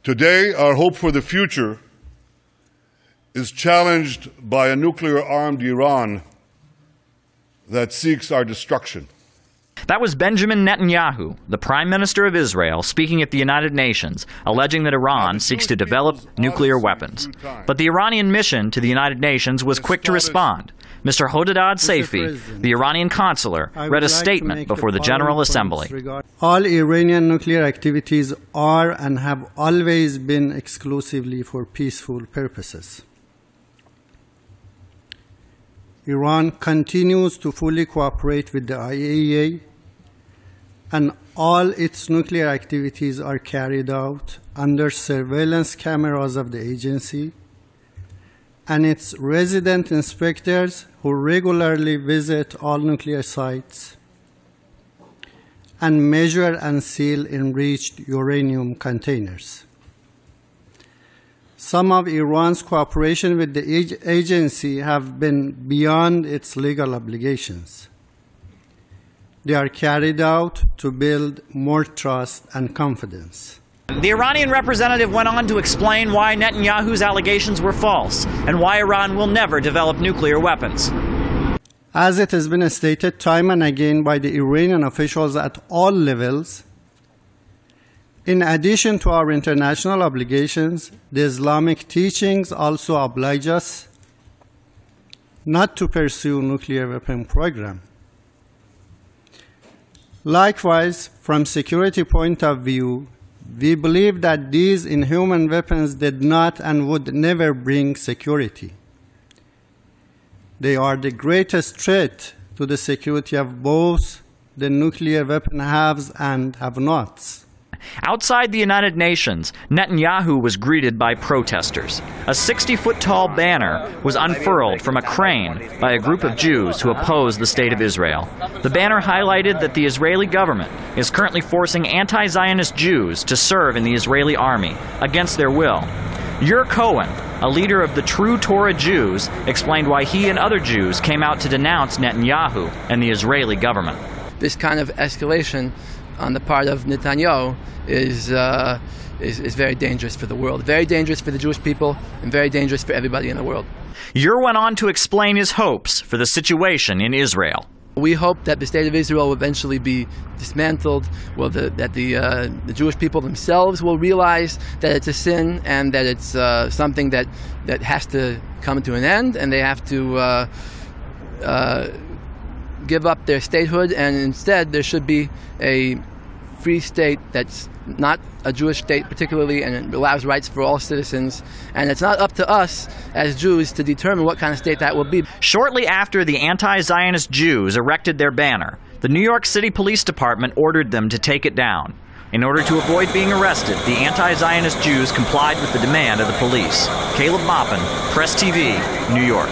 Today, our hope for the future is challenged by a nuclear-armed Iran that seeks our destruction. That was Benjamin Netanyahu, the Prime Minister of Israel, speaking at the United Nations, alleging that Iran seeks to develop nuclear weapons. But the Iranian mission to the United Nations was quick to respond. Mr. Hodadad Saifi, the Iranian consular, read a statement before the General Assembly. All Iranian nuclear activities are and have always been exclusively for peaceful purposes. Iran continues to fully cooperate with the IAEA, and all its nuclear activities are carried out under surveillance cameras of the agency and its resident inspectors who regularly visit all nuclear sites and measure and seal enriched uranium containers. Some of Iran's cooperation with the agency have been beyond its legal obligations. They are carried out to build more trust and confidence. The Iranian representative went on to explain why Netanyahu's allegations were false and why Iran will never develop nuclear weapons. As it has been stated time and again by the Iranian officials at all levels, in addition to our international obligations, the Islamic teachings also oblige us not to pursue nuclear weapon program. Likewise, from security point of view, we believe that these inhuman weapons did not and would never bring security. They are the greatest threat to the security of both the nuclear weapon haves and have-nots. Outside the United Nations, Netanyahu was greeted by protesters. A 60-foot-tall banner was unfurled from a crane by a group of Jews who oppose the State of Israel. The banner highlighted that the Israeli government is currently forcing anti-Zionist Jews to serve in the Israeli army against their will. Ur Cohen, a leader of the True Torah Jews, explained why he and other Jews came out to denounce Netanyahu and the Israeli government. This kind of escalation on the part of Netanyahu is very dangerous for the world, very dangerous for the Jewish people, and very dangerous for everybody in the world. Ur went on to explain his hopes for the situation in Israel. We hope that the State of Israel will eventually be dismantled, that the Jewish people themselves will realize that it's a sin and that it's something that has to come to an end, and they have to give up their statehood, and instead there should be a free state that's not a Jewish state particularly, and it allows rights for all citizens. And it's not up to us as Jews to determine what kind of state that will be. Shortly after the anti-Zionist Jews erected their banner, the New York City Police Department ordered them to take it down. In order to avoid being arrested, the anti-Zionist Jews complied with the demand of the police. Caleb Maupin, Press TV, New York.